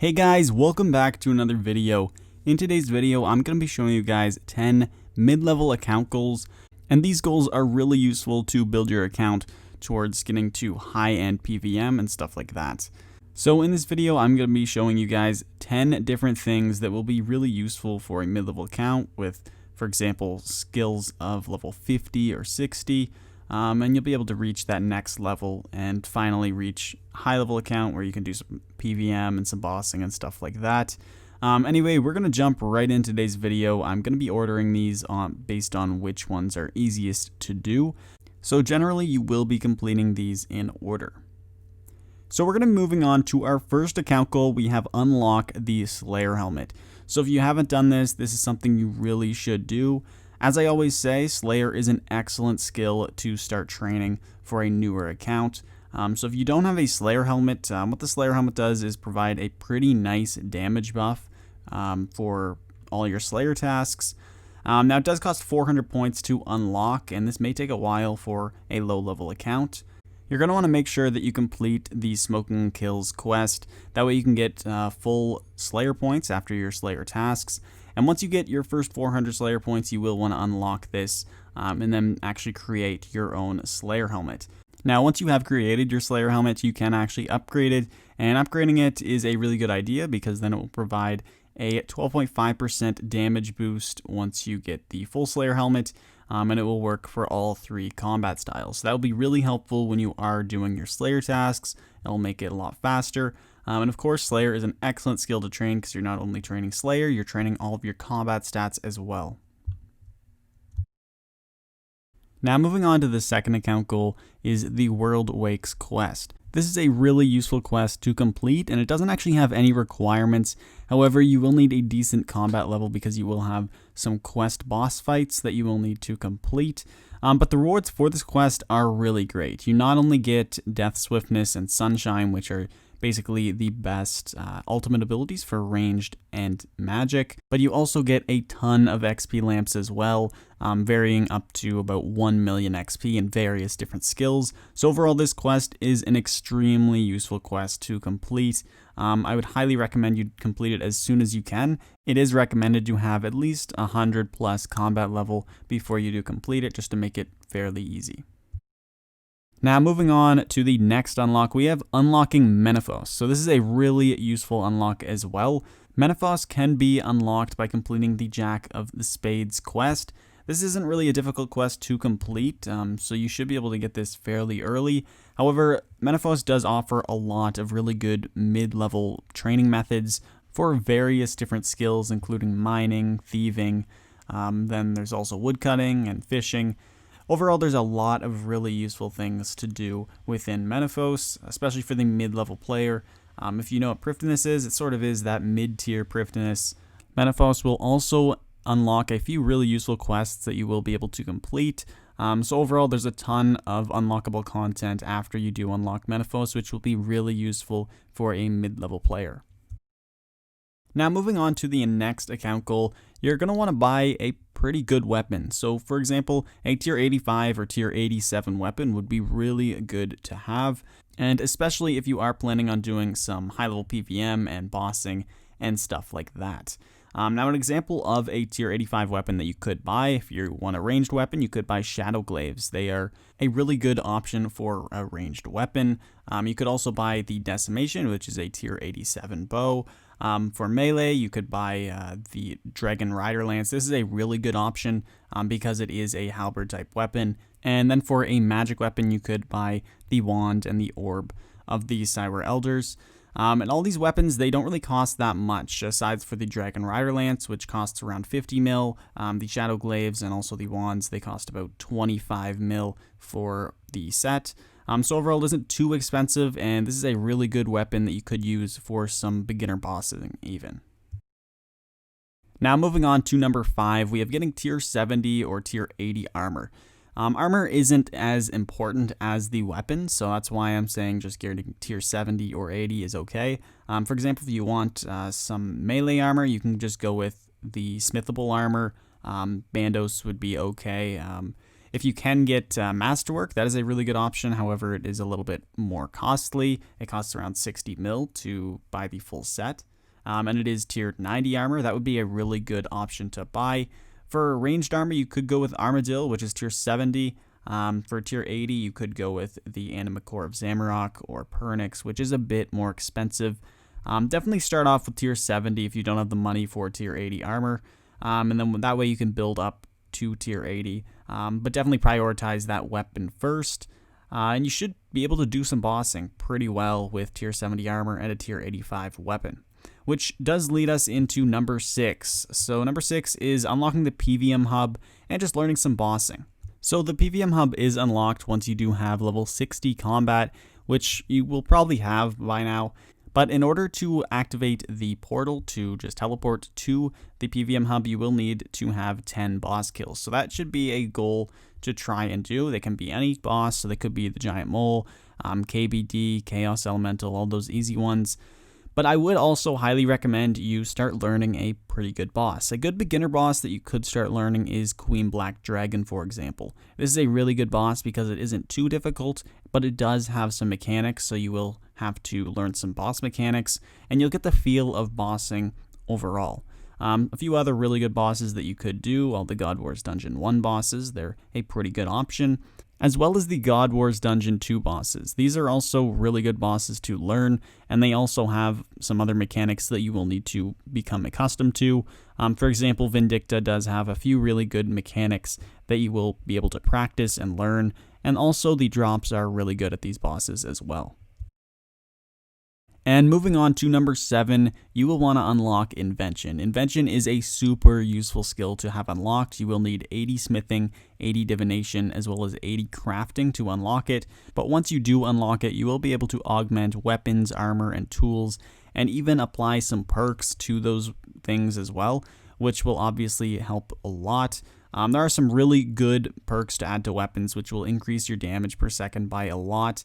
Hey guys, welcome back to another video. In today's video, I'm going to be showing you guys 10 mid-level account goals, and these goals are really useful to build your account towards getting to high-end PvM and stuff like that. So in this video, I'm going to be showing you guys 10 different things that will be really useful for a mid-level account with, for example, skills of level 50 or 60. And you'll be able to reach that next level and finally reach high level account where you can do some PvM and some bossing and stuff like that. Anyway, we're going to jump right into today's video. I'm going to be ordering these based on which ones are easiest to do. So generally you will be completing these in order. So we're going to be moving on to our first account goal. We have unlock the Slayer helmet. So if you haven't done this, this is something you really should do. As I always say, Slayer is an excellent skill to start training for a newer account. So if you don't have a Slayer helmet, what the Slayer helmet does is provide a pretty nice damage buff for all your Slayer tasks. Now it does cost 400 points to unlock, and this may take a while for a low level account. You're going to want to make sure that you complete the Smoking Kills quest. That way you can get full Slayer points after your Slayer tasks. And once you get your first 400 Slayer points, you will want to unlock this and then actually create your own Slayer helmet. Now, once you have created your Slayer helmet, you can actually upgrade it. And upgrading it is a really good idea because then it will provide a 12.5% damage boost once you get the full Slayer helmet. And it will work for all 3 combat styles. So that will be really helpful when you are doing your Slayer tasks. It'll make it a lot faster. And of course, Slayer is an excellent skill to train because you're not only training Slayer, you're training all of your combat stats as well. Now moving on to the second account goal is the World Wakes quest. This is a really useful quest to complete, and it doesn't actually have any requirements. However, you will need a decent combat level because you will have some quest boss fights that you will need to complete. But the rewards for this quest are really great. You not only get Death Swiftness and Sunshine, which are basically the best ultimate abilities for ranged and magic, but you also get a ton of XP lamps as well, varying up to about 1 million XP in various different skills. So overall, this quest is an extremely useful quest to complete. I would highly recommend you complete it as soon as you can. It is recommended to have at least 100 plus combat level before you do complete it, just to make it fairly easy. Now moving on to the next unlock, we have unlocking Menaphos. So this is a really useful unlock as well. Menaphos can be unlocked by completing the Jack of the Spades quest. This isn't really a difficult quest to complete, so you should be able to get this fairly early. However, Menaphos does offer a lot of really good mid-level training methods for various different skills, including mining, thieving, then there's also woodcutting and fishing. Overall, there's a lot of really useful things to do within Menaphos, especially for the mid-level player. If you know what Prifddinas is, it sort of is that mid-tier Prifddinas. Menaphos will also unlock a few really useful quests that you will be able to complete. So overall, there's a ton of unlockable content after you do unlock Menaphos, which will be really useful for a mid-level player. Now moving on to the next account goal, you're going to want to buy a pretty good weapon. So for example, a tier 85 or tier 87 weapon would be really good to have, and especially if you are planning on doing some high level PvM and bossing and stuff like that. Now an example of a tier 85 weapon that you could buy, if you want a ranged weapon, you could buy Shadow Glaives. They are a really good option for a ranged weapon. You could also buy the Decimation, which is a tier 87 bow. For melee, you could buy the Dragon Rider Lance. This is a really good option because it is a halberd type weapon. And then for a magic weapon, you could buy the Wand and the Orb of the Cywer Elders. And all these weapons, they don't really cost that much, aside for the Dragon Rider Lance, which costs around 50 mil. The Shadow Glaives and also the Wands, they cost about 25 mil for the set. So overall, it isn't too expensive, and this is a really good weapon that you could use for some beginner bossing even. Now moving on to number 5, we have getting tier 70 or tier 80 armor. Armor isn't as important as the weapon, so that's why I'm saying just getting tier 70 or 80 is okay. For example, if you want some melee armor, you can just go with the smithable armor. Bandos would be okay. If you can get Masterwork, that is a really good option. However, it is a little bit more costly. It costs around 60 mil to buy the full set. And it is tier 90 armor. That would be a really good option to buy. For ranged armor, you could go with Armadillo, which is tier 70. For tier 80, you could go with the Animacore of Zamorak or Pernix, which is a bit more expensive. Definitely start off with tier 70 if you don't have the money for tier 80 armor. And then that way you can build up to tier 80. But definitely prioritize that weapon first. And you should be able to do some bossing pretty well with tier 70 armor and a tier 85 weapon. Which does lead us into number 6. So number 6 is unlocking the PvM Hub and just learning some bossing. So the PvM Hub is unlocked once you do have level 60 combat, which you will probably have by now. But in order to activate the portal to just teleport to the PvM Hub, you will need to have 10 boss kills. So that should be a goal to try and do. They can be any boss, so they could be the Giant Mole, KBD, Chaos Elemental, all those easy ones. But I would also highly recommend you start learning a pretty good boss. A good beginner boss that you could start learning is Queen Black Dragon, for example. This is a really good boss because it isn't too difficult, but it does have some mechanics, so you will have to learn some boss mechanics, and you'll get the feel of bossing overall. A few other really good bosses that you could do, all the God Wars Dungeon 1 bosses, they're a pretty good option, as well as the God Wars Dungeon 2 bosses. These are also really good bosses to learn, and they also have some other mechanics that you will need to become accustomed to. For example, Vindicta does have a few really good mechanics that you will be able to practice and learn, and also the drops are really good at these bosses as well. And moving on to number 7, you will want to unlock Invention. Invention is a super useful skill to have unlocked. You will need 80 smithing, 80 divination, as well as 80 crafting to unlock it. But once you do unlock it, you will be able to augment weapons, armor, and tools, and even apply some perks to those things as well, which will obviously help a lot. There are some really good perks to add to weapons, which will increase your damage per second by a lot.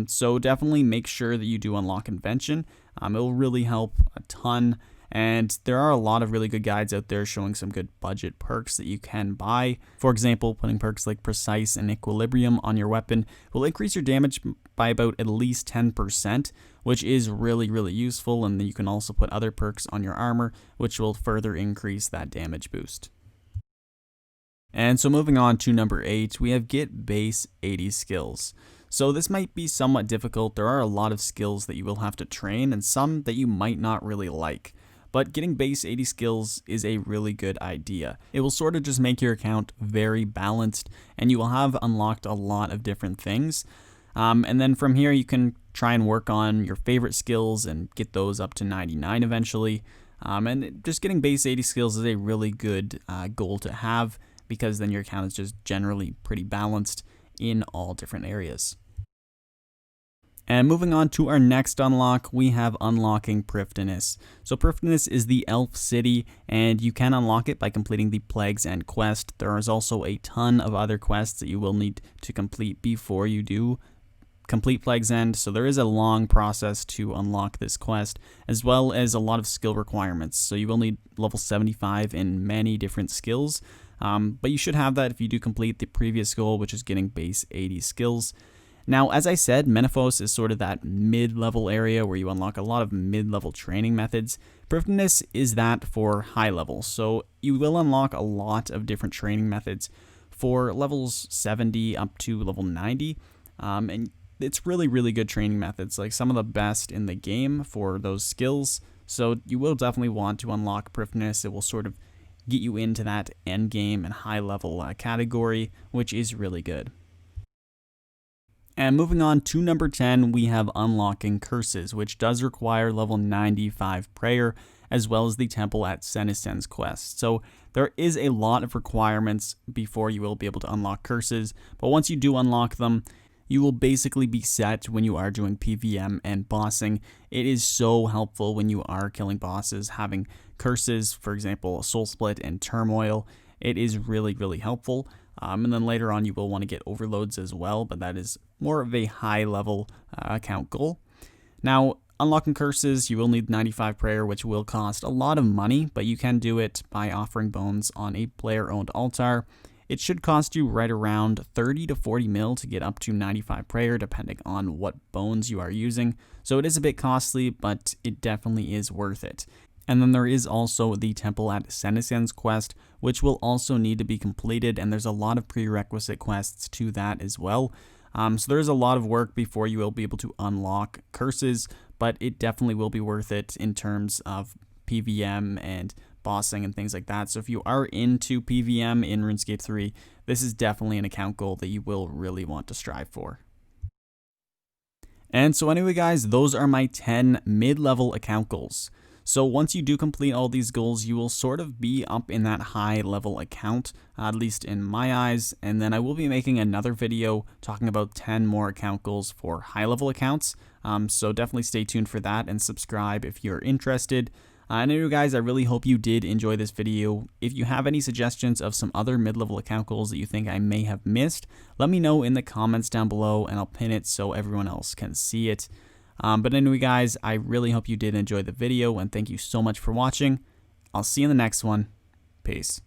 So definitely make sure that you do unlock Invention. It will really help a ton. And there are a lot of really good guides out there showing some good budget perks that you can buy. For example, putting perks like Precise and Equilibrium on your weapon will increase your damage by about at least 10%, which is really, really useful. And then you can also put other perks on your armor, which will further increase that damage boost. And so moving on to number 8, we have get base 80 skills. So this might be somewhat difficult. There are a lot of skills that you will have to train and some that you might not really like. But getting base 80 skills is a really good idea. It will sort of just make your account very balanced, and you will have unlocked a lot of different things. And then from here you can try and work on your favorite skills and get those up to 99 eventually. And just getting base 80 skills is a really good goal to have, because then your account is just generally pretty balanced in all different areas. And moving on to our next unlock, we have unlocking Prifddinas. So Prifddinas is the elf city, and you can unlock it by completing the Plague's End quest. There is also a ton of other quests that you will need to complete before you do complete Plague's End, so there is a long process to unlock this quest, as well as a lot of skill requirements. So you will need level 75 in many different skills, but you should have that if you do complete the previous goal, which is getting base 80 skills. Now, as I said, Menaphos is sort of that mid-level area where you unlock a lot of mid-level training methods. Prifddinas is that for high level, so you will unlock a lot of different training methods for levels 70 up to level 90, and it's really, really good training methods, like some of the best in the game for those skills. So you will definitely want to unlock Prifddinas. It will sort of get you into that end game and high level category, which is really good. And moving on to number 10, we have unlocking curses, which does require level 95 prayer, as well as the temple at Senesen's quest. So there is a lot of requirements before you will be able to unlock curses, but once you do unlock them, you will basically be set when you are doing PvM and bossing. It is so helpful when you are killing bosses, having curses, for example, Soul Split and Turmoil. It is really, really helpful. And then later on you will want to get overloads as well, but that is more of a high level account goal. Now, unlocking curses, you will need 95 prayer, which will cost a lot of money, but you can do it by offering bones on a player-owned altar. it should cost you right around 30 to 40 mil to get up to 95 prayer, depending on what bones you are using. So it is a bit costly, but it definitely is worth it. And then there is also the Temple at Senescence quest, which will also need to be completed, and there's a lot of prerequisite quests to that as well. So there's a lot of work before you will be able to unlock curses, but it definitely will be worth it in terms of PvM and bossing and things like that. So if you are into PvM in RuneScape 3, this is definitely an account goal that you will really want to strive for. And so anyway guys, those are my 10 mid-level account goals. So once you do complete all these goals, you will sort of be up in that high level account, at least in my eyes. And then I will be making another video talking about 10 more account goals for high level accounts. So definitely stay tuned for that and subscribe if you're interested. And anyway guys, I really hope you did enjoy this video. If you have any suggestions of some other mid-level account goals that you think I may have missed, let me know in the comments down below and I'll pin it so everyone else can see it. But anyway guys, I really hope you did enjoy the video and thank you so much for watching. I'll see you in the next one. Peace.